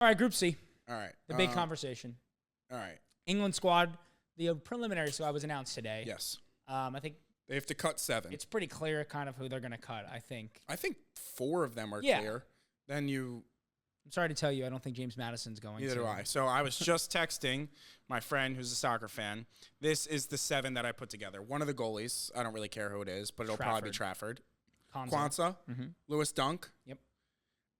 All right, Group C. All right. The big conversation. All right. England squad. The preliminary squad was announced today. Yes. I think They have to cut 7. it's pretty clear kind of who they're going to cut, I think. I think 4 of them are clear. Then I'm sorry to tell you, I don't think James Madison's going Neither to. do I. So I was just texting my friend who's a soccer fan. This is the 7 that I put together. One of the goalies, I don't really care who it is, but it'll probably be Trafford. Kwanzaa, Lewis Dunk. Yep.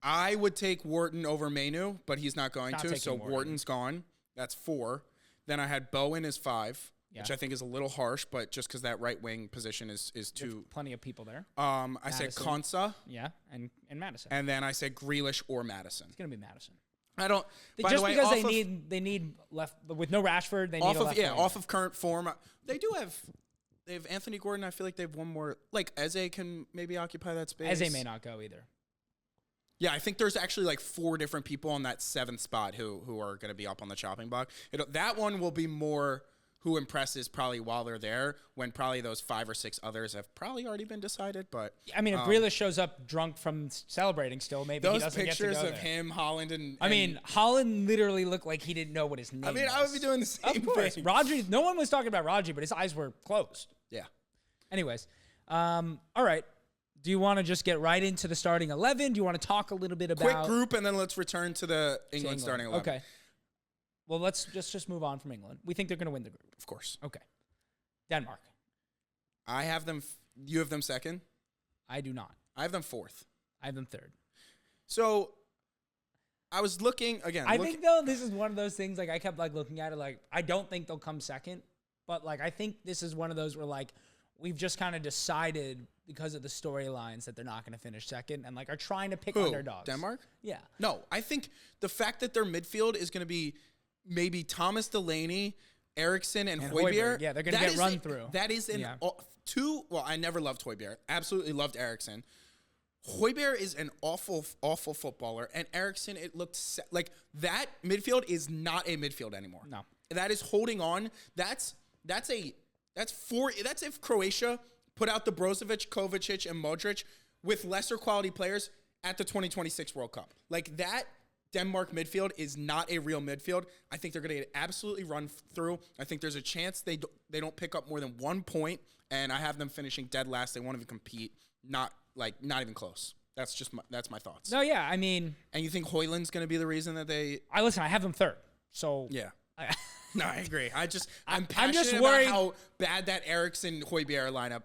I would take Wharton over Mainu, but he's not going to, so Wharton. Wharton's gone. That's 4. Then I had Bowen as 5, which I think is a little harsh, but just because that right wing position is too. Plenty of people there. I said Kwanzaa. Yeah, and Madison. And then I said Grealish or Madison. It's gonna be Madison. I don't. Just because they need left with no Rashford, they need a left winger. Off of current form, they do have. They have Anthony Gordon. I feel like they have one more. Like Eze can maybe occupy that space. Eze may not go either. Yeah, I think there's actually like 4 different people on that 7th spot who are going to be up on the chopping block. That one will be more who impresses probably while they're there, when probably those 5 or 6 others have probably already been decided. But I mean, if Grealish shows up drunk from celebrating still, maybe he doesn't get to go there. Those pictures of him, Holland, and I mean, Holland literally looked like he didn't know what his name was. I mean, I would be doing the same Of course. thing. Rodri, no one was talking about Rodri, but his eyes were closed. Yeah. Anyways, all right. Do you want to just get right into the starting 11? Do you want to talk a little bit about... Quick group, and then let's return to the England starting 11. Okay. Well, let's just move on from England. We think they're going to win the group. Of course. Okay. Denmark. I have them... You have them 2nd? I do not. I have them 4th. I have them 3rd. So, I was looking... Again, I think, though, this is one of those things, like, I kept, like, looking at it, like, I don't think they'll come 2nd, but, like, I think this is one of those where, like, we've just kind of decided... because of the storylines that they're not going to finish 2nd and like are trying to pick underdogs. Denmark? Yeah. No, I think the fact that their midfield is going to be maybe Thomas Delaney, Eriksson, and Højbjerg. Yeah, they're going to get run through. That is well, I never loved Højbjerg. Absolutely loved Eriksson. Højbjerg is an awful, awful footballer. And Eriksson, it looked like that midfield is not a midfield anymore. No. That is holding on. That's if Croatia put out the Brozovic, Kovacic, and Modric with lesser quality players at the 2026 World Cup. Like that Denmark midfield is not a real midfield. I think they're going to get absolutely run through. I think there's a chance they don't pick up more than 1 point, and I have them finishing dead last. They won't even compete. Not even close. That's my thoughts. No, yeah, I mean, and you think Højlund's going to be the reason that they? I have them 3rd. So yeah. No, I agree. I'm passionate about how bad that Eriksson Højbjerg lineup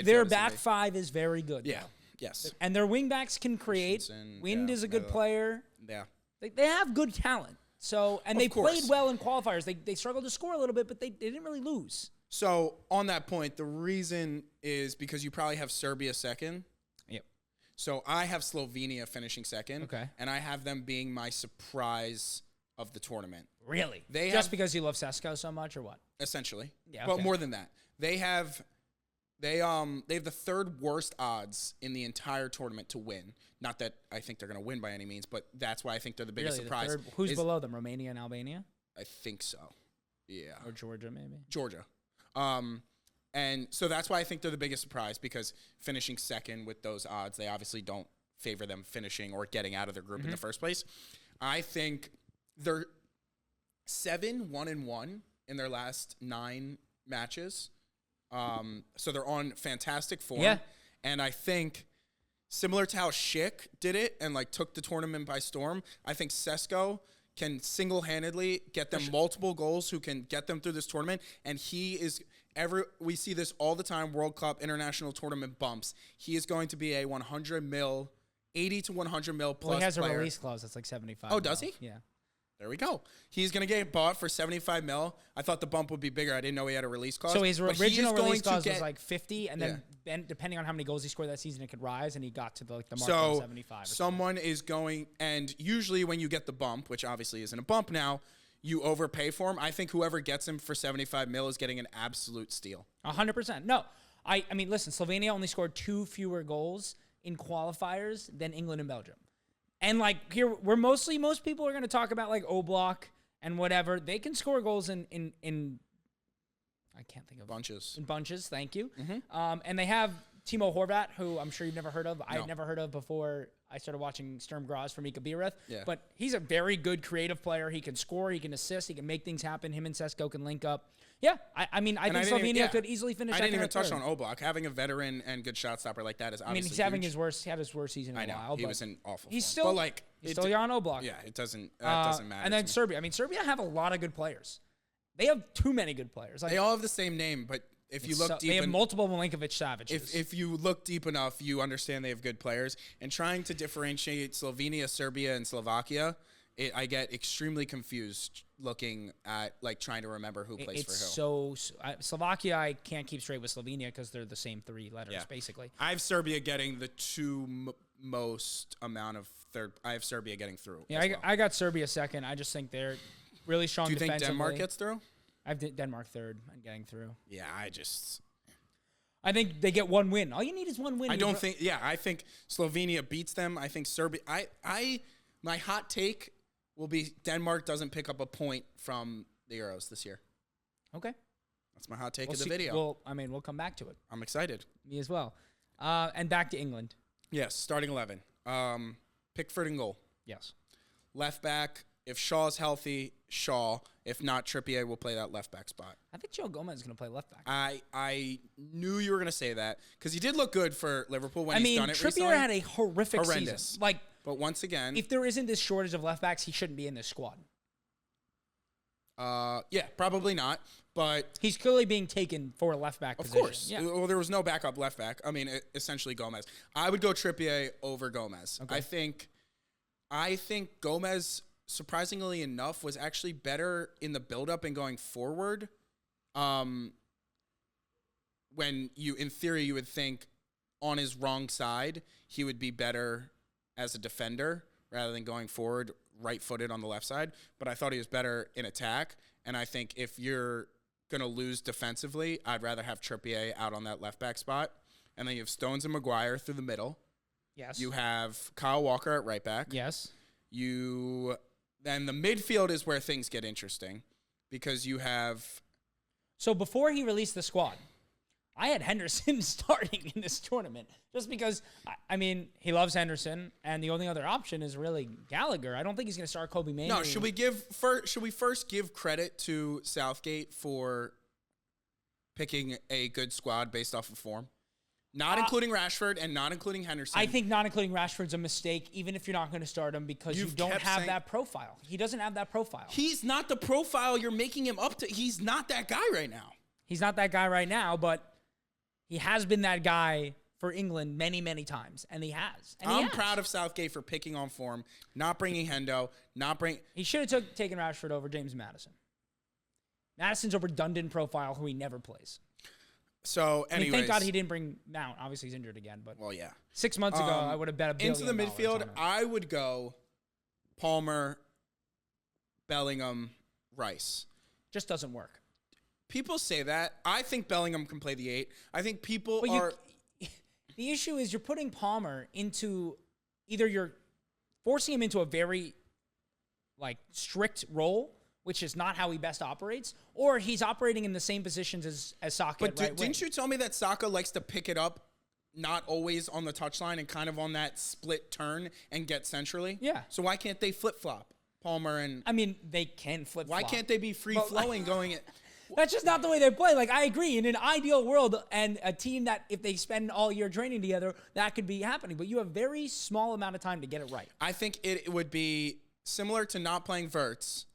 their back 5 is very good. Yeah. Yes. And their wing backs can create. Wind is a good player. Yeah. They have good talent. So they played well in qualifiers. They struggled to score a little bit, but they didn't really lose. So on that point, the reason is because you probably have Serbia 2nd. Yep. So I have Slovenia finishing 2nd. Okay. And I have them being my surprise of the tournament. Really? Just because you love Sesko so much, or what? Essentially. Yeah. Okay. But more than that, they have the 3rd worst odds in the entire tournament to win. Not that I think they're going to win by any means, but that's why I think they're the biggest surprise. Who's below them? Romania and Albania? I think so. Yeah. Or Georgia, maybe. Georgia. And so that's why I think they're the biggest surprise, because finishing 2nd with those odds, they obviously don't favor them finishing or getting out of their group in the first place. I think they're 7-1-1 in their last 9 matches. So they're on fantastic form. Yeah. And I think similar to how Schick did it and like took the tournament by storm, I think Sesko can single-handedly get them multiple goals who can get them through this tournament. And we see this all the time, World Cup, international tournament bumps. He is going to be a 100 mil, 80 to 100 mil plus he has player. A release clause that's like 75. Oh, does he? Yeah. There we go. He's going to get bought for 75 mil. I thought the bump would be bigger. I didn't know he had a release clause. So his original release clause was like 50, and then depending on how many goals he scored that season, it could rise, and he got to the mark of 75. Someone is going, and usually when you get the bump, which obviously isn't a bump now, you overpay for him. I think whoever gets him for 75 mil is getting an absolute steal. 100%. No, I mean, listen, Slovenia only scored 2 fewer goals in qualifiers than England and Belgium. And, like, here, most people are going to talk about, like, Oblak and whatever. They can score goals in I can't think of bunches. In bunches, thank you. Mm-hmm. And they have Timo Horvat, who I'm sure you've never heard of. No. I'd never heard of before I started watching Sturm Graz for Mika Biereth. Yeah. But he's a very good creative player. He can score. He can assist. He can make things happen. Him and Sesko can link up. Yeah, I think Slovenia could easily finish. I didn't even touch third. on Oblak. Having a veteran and good shot stopper like that is obviously he's having huge. he had his worst season in a while. He but was in awful He's form. still But like he's still Jan Oblak. Yeah, it doesn't matter. And then to me. Serbia. I mean, Serbia have a lot of good players. They have too many good players. Like, They all have the same name, but if you look deep, they have multiple Milinkovic Savages. if you look deep enough, you understand they have good players. And trying to differentiate Slovenia, Serbia, and Slovakia, I get extremely confused looking at like trying to remember who plays for who. Slovakia, I can't keep straight with Slovenia because they're the same three letters basically. I have Serbia getting the most amount of third. I have Serbia getting through. Yeah, as well. I got Serbia second. I just think they're really strong. Do you think defensively. Denmark gets through? I have Denmark third and getting through. Yeah, I think they get one win. All you need is one win. I think Slovenia beats them. I think Serbia. My hot take will be Denmark doesn't pick up a point from the Euros this year. Okay. That's my hot take of the video. We'll come back to it. I'm excited. Me as well. And back to England. Yes, starting 11. Pickford in goal. Yes. Left back. If Shaw's healthy, Shaw. If not, Trippier will play that left back spot. I think Joe Gomez is going to play left back. I knew you were going to say that because he did look good for Liverpool when he's done it Trippier recently. had a horrific season. But once again, if there isn't this shortage of left backs, he shouldn't be in this squad. yeah, probably not. But he's clearly being taken for a left back position. Of course. Yeah. Well, there was no backup left back. I mean, essentially Gomez. I would go Trippier over Gomez. Okay. I think Gomez, surprisingly enough, was actually better in the build-up and going forward. When in theory, you would think on his wrong side, he would be better as a defender rather than going forward right-footed on the left side. But I thought he was better in attack. And I think if you're going to lose defensively, I'd rather have Trippier out on that left back spot. And then you have Stones and Maguire through the middle. Yes. You have Kyle Walker at right back. Yes. Then the midfield is where things get interesting because you have. So before he released the squad, I had Henderson starting in this tournament just because, I mean, he loves Henderson, and the only other option is really Gallagher. I don't think he's going to start Kobe Mainoo. No, should we first give credit to Southgate for picking a good squad based off of form? Not including Rashford and not including Henderson. I think not including Rashford's a mistake, even if you're not going to start him, because you don't have that profile. He doesn't have that profile. He's not the profile you're making him up to. He's not that guy right now. He's not that guy right now, but he has been that guy for England many, many times, and he has. And I'm proud of Southgate for picking on form, not bringing Hendo, He should have taken Rashford over James Maddison. Madison's a redundant profile who he never plays. So, anyways. Thank God he didn't bring Mount. Obviously, he's injured again. But well, yeah. 6 months ago, I would have bet $1 billion into the midfield. on it. I would go Palmer, Bellingham, Rice. Just doesn't work. People say that. I think Bellingham can play the 8. I think people are. The issue is you're putting Palmer into either you're forcing him into a very strict role, which is not how he best operates, or he's operating in the same positions as Saka. But didn't you tell me that Saka likes to pick it up, not always on the touchline and kind of on that split turn and get centrally? Yeah. So why can't they flip flop, Palmer and? I mean, they can flip flop. Why can't they be free flowing going it? That's just not the way they play. I agree. In an ideal world and a team that if they spend all year training together, that could be happening. But you have very small amount of time to get it right. I think it would be similar to not playing Wirtz.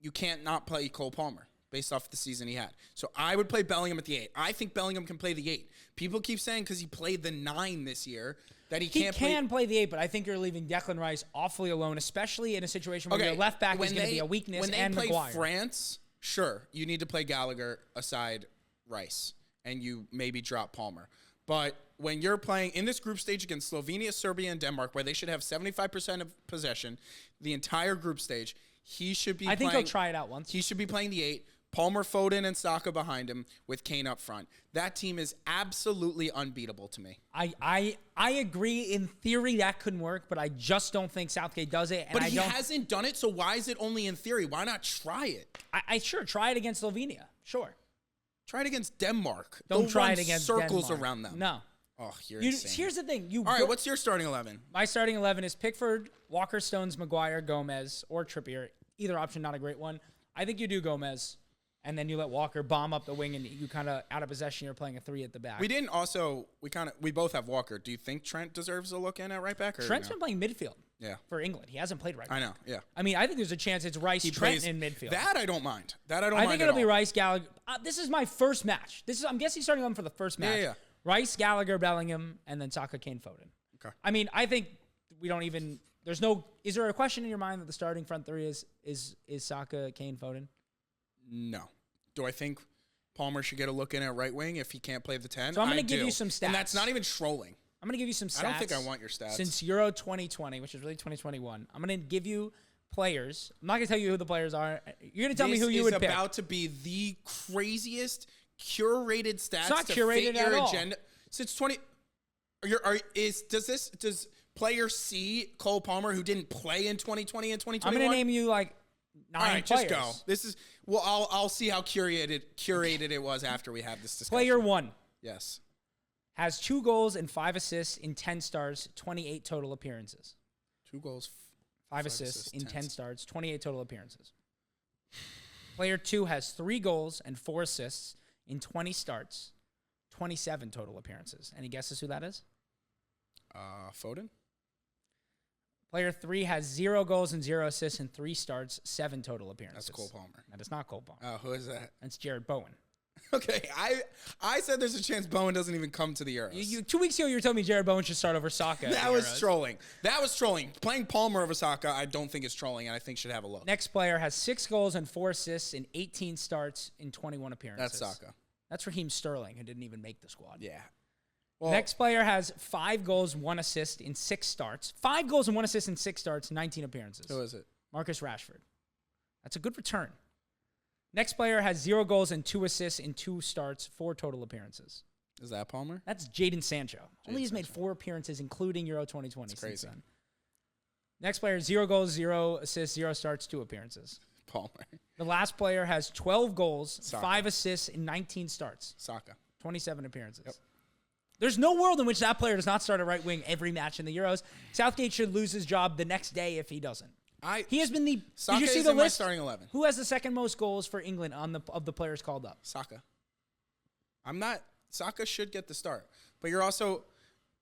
You can't not play Cole Palmer based off the season he had. So I would play Bellingham at the 8. I think Bellingham can play the 8. People keep saying because he played the 9 this year that he can't play. He can play the 8, but I think you're leaving Declan Rice awfully alone, especially in a situation where your left back is going to be a weakness and Maguire. When they play France, sure, you need to play Gallagher aside Rice, and you maybe drop Palmer. But when you're playing in this group stage against Slovenia, Serbia, and Denmark, where they should have 75% of possession, the entire group stage, he should be I think he'll try it out once. He should be playing the 8. Palmer, Foden, and Saka behind him with Kane up front. That team is absolutely unbeatable to me. I agree. In theory, that couldn't work, but I just don't think Southgate does it. But he hasn't done it, so why is it only in theory? Why not try it? I sure, try it against Slovenia. Sure. Try it against Denmark. Don't try it against circles Denmark. around them. No. Oh, you're insane. Here's the thing. All right, what's your starting 11? My starting 11 is Pickford, Walker, Stones, Maguire, Gomez, or Trippier. Either option, not a great one. I think you do Gomez, and then you let Walker bomb up the wing, and you kind of out of possession. You're playing a 3 at the back. We both have Walker. Do you think Trent deserves a look in at right back? Or Trent's been playing midfield. Yeah. For England, he hasn't played right back. I know. Yeah. I mean, I think there's a chance it's Rice, Trent in midfield. That I don't mind. I think it'll be Rice, Gallagher. This is my first match. I'm guessing starting on for the first match. Yeah. Rice, Gallagher, Bellingham, and then Saka, Kane, Foden. Okay. I mean, I think we don't even. There's no. Is there a question in your mind that the starting front three is Saka, Kane, Foden? No. Do I think Palmer should get a look in at right wing if he can't play the 10? So I'm going to give you some stats. And that's not even trolling. I'm going to give you some stats. I don't think I want your stats. Since Euro 2020, which is really 2021, I'm going to give you players. I'm not going to tell you who the players are. You're going to tell me who you would pick. This is about to be the craziest curated stats it's not to curated fit your at all. agenda. Since 20 does player C Cole Palmer who didn't play in 2020 and 2021? I'm going to name you like 9 All right, players. just go. This is I'll see how curated it was after we have this discussion. Player 1. Yes. Has 2 goals and 5 assists in 10 starts, 28 total appearances. 2 goals, 5 assists in 10 starts, 28 total appearances. Player 2 has 3 goals and 4 assists in 20 starts, 27 total appearances. Any guesses who that is? Foden? Player 3 has 0 goals and 0 assists in 3 starts, 7 total appearances. That's Cole Palmer. That is not Cole Palmer. Who is that? That's Jared Bowen. Okay, I said there's a chance Bowen doesn't even come to the Euros. 2 weeks ago, you were telling me Jared Bowen should start over Saka. That was trolling. That was trolling. Playing Palmer over Saka, I don't think is trolling, and I think should have a look. Next player has 6 goals and 4 assists in 18 starts in 21 appearances. That's Saka. That's Raheem Sterling, who didn't even make the squad. Yeah. Well, Next player has 5 goals, 1 assist in 6 starts. 5 goals and 1 assist in 6 starts, 19 appearances. who is it? Marcus Rashford. That's a good return. Next player has 0 goals and 2 assists in 2 starts, 4 total appearances. Is that Palmer? That's Jadon Sancho. Only he's made 4 appearances, including Euro 2020. That's crazy. Then. Next player, 0 goals, 0 assists, 0 starts, 2 appearances. Palmer. The last player has 12 goals, Saka. 5 assists in 19 starts. Saka. 27 appearances. Yep. There's no world in which that player does not start at right wing every match in the Euros. Southgate should lose his job the next day if he doesn't. He has been the. Saka did you see is the in my list? starting 11. Who has the second most goals for England of the players called up? Saka. Saka should get the start, but you're also.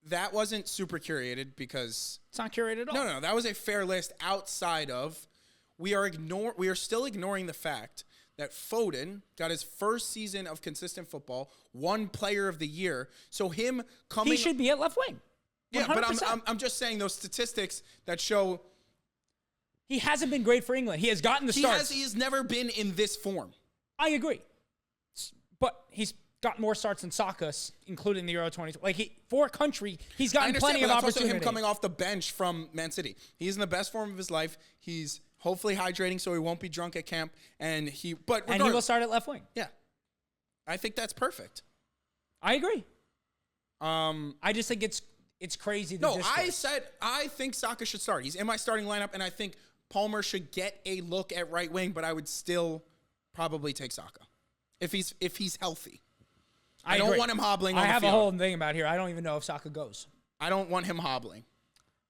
That wasn't super curated because It's not curated at all. No, that was a fair list outside of. We are still ignoring the fact that Foden got his first season of consistent football, won Player of the Year. So him coming, He should be at left wing. 100%. yeah. But I'm just saying those statistics that show He hasn't been great for England. He has gotten the starts. He has never been in this form. I agree, but he's got more starts than Saka, including the Euro 2020. Like for a country, he's gotten plenty of that's opportunity. Also him coming off the bench from Man City. He's in the best form of his life. He's hopefully hydrating so he won't be drunk at camp. And he will start at left wing. Yeah, I think that's perfect. I agree. I just think it's crazy. I think Saka should start. He's in my starting lineup, and I think Palmer should get a look at right wing. But I would still probably take Saka if he's healthy. I don't want him hobbling. I have a whole thing about here. I don't even know if Saka goes. I don't want him hobbling.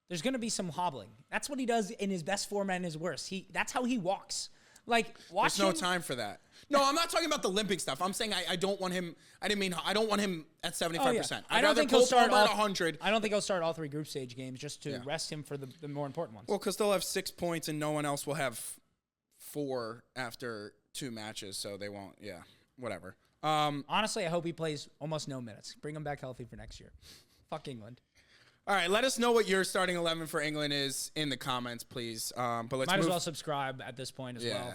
There's going to be some hobbling. That's what he does in his best form and his worst. That's how he walks. Like, watch There's no time for that. No, I'm not talking about the limping stuff. I'm saying I don't want him. I don't want him at 75%. I don't think he'll start at 100. I don't think he'll start all 3 group stage games just to rest him for the more important ones. Well, because they'll have 6 points and no one else will have 4 after 2 matches, so they won't. Yeah, whatever. Honestly, I hope he plays almost no minutes. Bring him back healthy for next year. Fuck England. All right, let us know what your starting 11 for England is in the comments, please. But let's Might as well subscribe at this point as well.